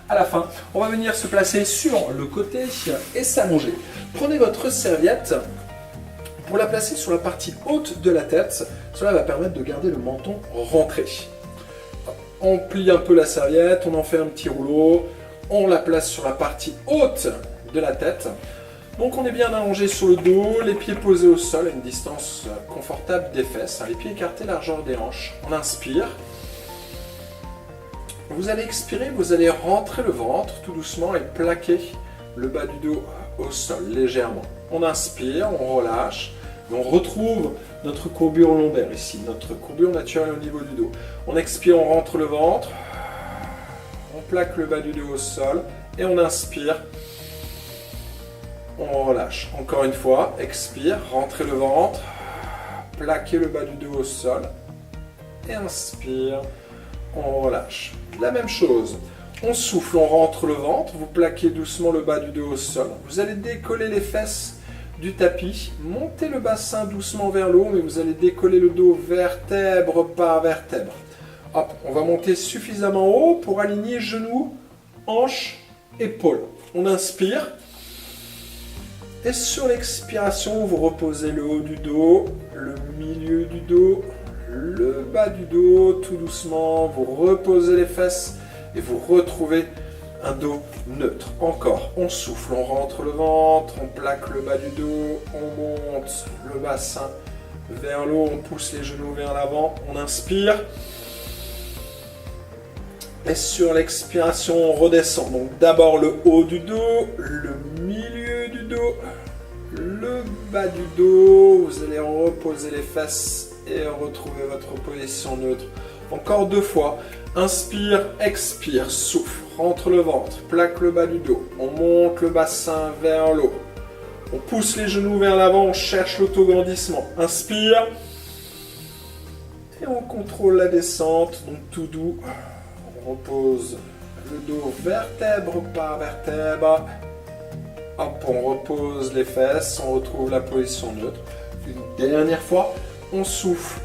à la fin. On va venir se placer sur le côté et s'allonger. Prenez votre serviette pour la placer sur la partie haute de la tête. Cela va permettre de garder le menton rentré. On plie un peu la serviette, on en fait un petit rouleau, on la place sur la partie haute de la tête. Donc on est bien allongé sur le dos, les pieds posés au sol à une distance confortable des fesses, les pieds écartés largeur des hanches. On inspire. Vous allez expirer, vous allez rentrer le ventre tout doucement et plaquer le bas du dos au sol légèrement. On inspire, on relâche, et on retrouve notre courbure lombaire ici, notre courbure naturelle au niveau du dos. On expire, on rentre le ventre, on plaque le bas du dos au sol et on inspire. On relâche. Encore une fois, expire, rentrez le ventre, plaquez le bas du dos au sol et inspire, on relâche. La même chose, on souffle, on rentre le ventre, vous plaquez doucement le bas du dos au sol. Vous allez décoller les fesses du tapis, montez le bassin doucement vers le haut, mais vous allez décoller le dos vertèbre par vertèbre. Hop, on va monter suffisamment haut pour aligner genoux, hanches, épaules. On inspire. Et sur l'expiration, vous reposez le haut du dos, le milieu du dos, le bas du dos, tout doucement. Vous reposez les fesses et vous retrouvez un dos neutre. Encore, on souffle, on rentre le ventre, on plaque le bas du dos, on monte le bassin vers le haut, on pousse les genoux vers l'avant, on inspire. Et sur l'expiration, on redescend. Donc d'abord le haut du dos, le milieu du dos, le bas du dos. Vous allez reposer les fesses et retrouver votre position neutre. Encore 2 fois. Inspire, expire, souffle. Rentre le ventre, plaque le bas du dos. On monte le bassin vers le haut. On pousse les genoux vers l'avant, on cherche l'autograndissement. Inspire. Et on contrôle la descente, donc tout doux. On repose le dos vertèbre par vertèbre. Hop, on repose les fesses, on retrouve la position neutre. Une dernière fois, on souffle.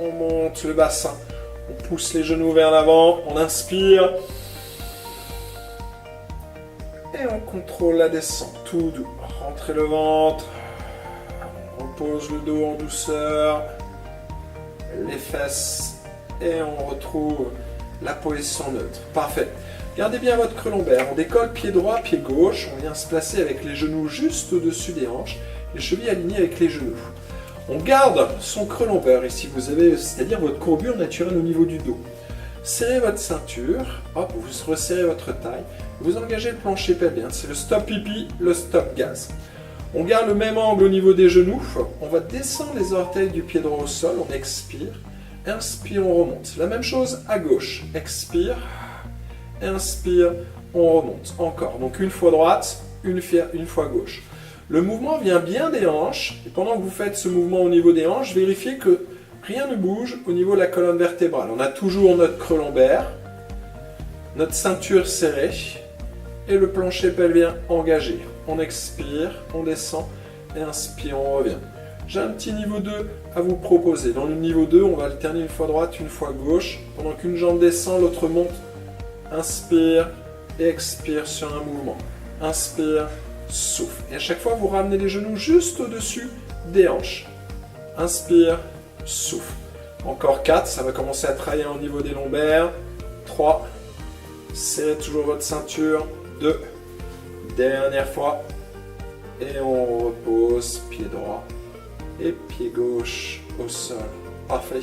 On monte le bassin. On pousse les genoux vers l'avant, on inspire. Et on contrôle la descente, tout doux. Rentrez le ventre. On repose le dos en douceur. Les fesses. Et on retrouve la position neutre. Parfait. Gardez bien votre creux lombaire. On décolle pied droit, pied gauche. On vient se placer avec les genoux juste au-dessus des hanches. Les chevilles alignées avec les genoux. On garde son creux lombaire ici. Vous avez, c'est-à-dire votre courbure naturelle au niveau du dos. Serrez votre ceinture. Hop, vous resserrez votre taille. Vous engagez le plancher pelvien. C'est le stop pipi, le stop gaz. On garde le même angle au niveau des genoux. On va descendre les orteils du pied droit au sol. On expire. Inspire, on remonte. La même chose à gauche. Expire. Inspire, on remonte. Encore. Donc une fois droite, une fois gauche. Le mouvement vient bien des hanches. Et pendant que vous faites ce mouvement au niveau des hanches, vérifiez que rien ne bouge au niveau de la colonne vertébrale. On a toujours notre creux lombaire, notre ceinture serrée et le plancher pelvien engagé. On expire, on descend et inspire, on revient. J'ai un petit niveau 2 à vous proposer. Dans le niveau 2, on va alterner une fois droite, une fois gauche. Pendant qu'une jambe descend, l'autre monte. Inspire et expire sur un mouvement. Inspire, souffle. Et à chaque fois, vous ramenez les genoux juste au-dessus des hanches. Inspire, souffle. Encore 4, ça va commencer à travailler au niveau des lombaires. 3, serrez toujours votre ceinture. 2, dernière fois. Et on repose, pied droit et pied gauche au sol. Parfait.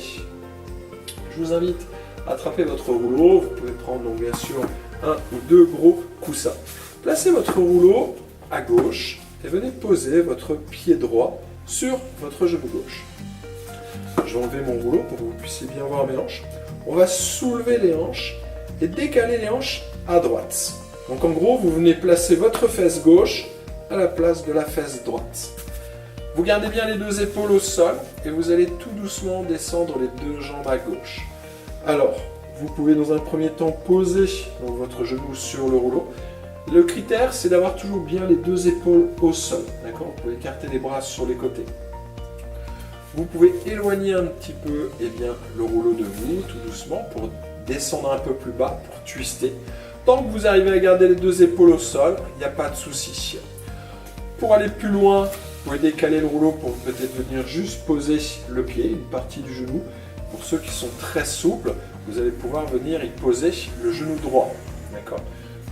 Je vous invite à attraper votre rouleau. Vous pouvez prendre donc bien sûr un ou 2 gros coussins. Placez votre rouleau à gauche et venez poser votre pied droit sur votre genou gauche. Je vais enlever mon rouleau pour que vous puissiez bien voir mes hanches. On va soulever les hanches et décaler les hanches à droite. Donc en gros, vous venez placer votre fesse gauche à la place de la fesse droite. Vous gardez bien les 2 épaules au sol et vous allez tout doucement descendre les 2 jambes à gauche. Alors, vous pouvez dans un premier temps poser donc, votre genou sur le rouleau. Le critère, c'est d'avoir toujours bien les 2 épaules au sol. D'accord ? Vous pouvez écarter les bras sur les côtés. Vous pouvez éloigner un petit peu le rouleau de vous, tout doucement, pour descendre un peu plus bas pour twister. Tant que vous arrivez à garder les deux épaules au sol, il n'y a pas de souci. Pour aller plus loin, vous pouvez décaler le rouleau pour peut-être venir juste poser le pied, une partie du genou. Pour ceux qui sont très souples, vous allez pouvoir venir y poser le genou droit. D'accord ?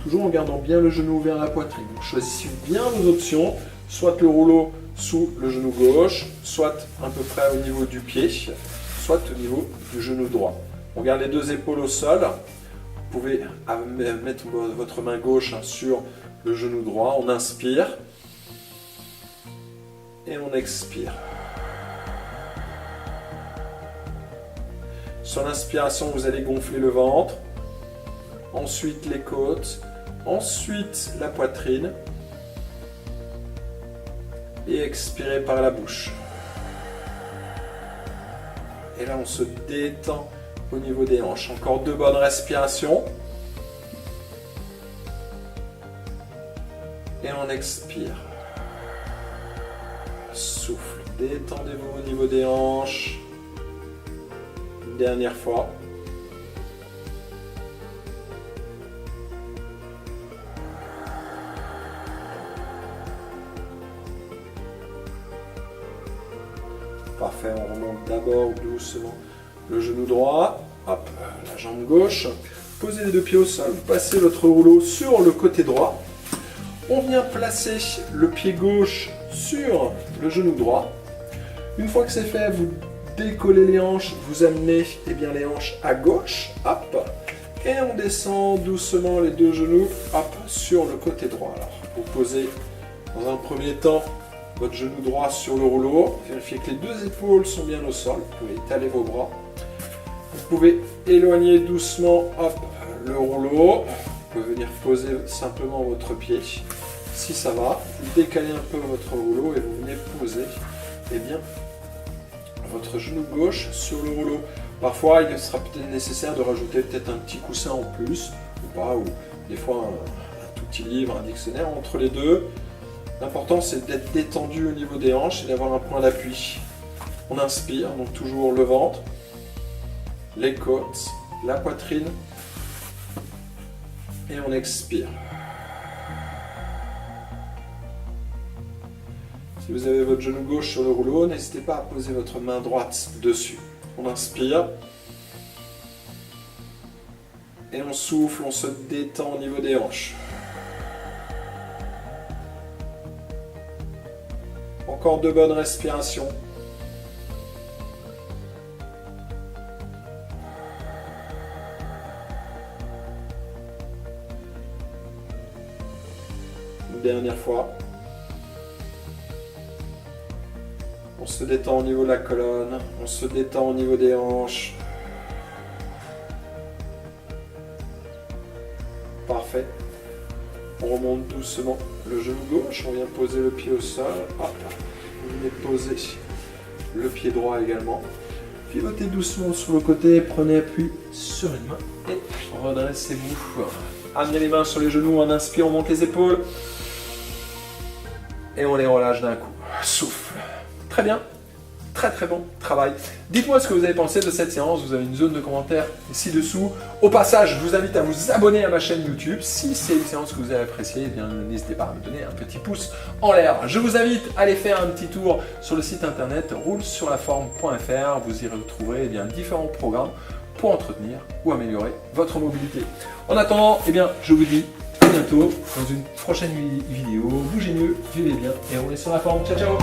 Toujours en gardant bien le genou vers la poitrine. Donc, choisissez bien vos options, soit le rouleau sous le genou gauche, soit à peu près au niveau du pied, soit au niveau du genou droit. On garde les deux épaules au sol. Vous pouvez mettre votre main gauche sur le genou droit. On inspire et on expire. Sur l'inspiration, vous allez gonfler le ventre, ensuite les côtes, ensuite la poitrine et expirez par la bouche. Et là, on se détend au niveau des hanches. Encore 2 bonnes respirations. Et on expire. Souffle. Détendez-vous au niveau des hanches. Une dernière fois. Parfait, on remonte d'abord doucement le genou droit, hop, la jambe gauche, posez les deux pieds au sol, passez votre rouleau sur le côté droit. On vient placer le pied gauche sur le genou droit. Une fois que c'est fait, vous décollez les hanches, vous amenez les hanches à gauche, hop, et on descend doucement les deux genoux, hop, sur le côté droit. Alors, vous posez dans un premier temps votre genou droit sur le rouleau, vérifiez que les deux épaules sont bien au sol, vous pouvez étaler vos bras. Vous pouvez éloigner doucement hop, le rouleau, vous pouvez venir poser simplement votre pied. Si ça va, vous décalez un peu votre rouleau et vous venez poser votre genou gauche sur le rouleau. Parfois, il sera peut-être nécessaire de rajouter peut-être un petit coussin en plus, ou pas, ou des fois un tout petit livre, un dictionnaire entre les deux. L'important, c'est d'être détendu au niveau des hanches et d'avoir un point d'appui. On inspire, donc toujours le ventre, les côtes, la poitrine, et on expire. Si vous avez votre genou gauche sur le rouleau, n'hésitez pas à poser votre main droite dessus. On inspire. Et on souffle, on se détend au niveau des hanches. Encore 2 bonnes respirations. Une dernière fois. On se détend au niveau de la colonne, on se détend au niveau des hanches. Parfait. On remonte doucement le genou gauche, on vient poser le pied au sol. Hop. Vous venez poser le pied droit également. Pivotez doucement sur le côté, prenez appui sur une main et redressez-vous. Amenez les mains sur les genoux, on inspire, on monte les épaules. Et on les relâche d'un coup. Souffle. Très bien, très bon travail. Dites-moi ce que vous avez pensé de cette séance, vous avez une zone de commentaires ci-dessous. Au passage, je vous invite à vous abonner à ma chaîne YouTube. Si c'est une séance que vous avez appréciée, eh bien n'hésitez pas à me donner un petit pouce en l'air. Je vous invite à aller faire un petit tour sur le site internet roulesurlaforme.fr. Vous y retrouverez différents programmes pour entretenir ou améliorer votre mobilité. En attendant, je vous dis à bientôt dans une prochaine vidéo. Bougez mieux, vivez bien et roulez sur la forme. Ciao, ciao!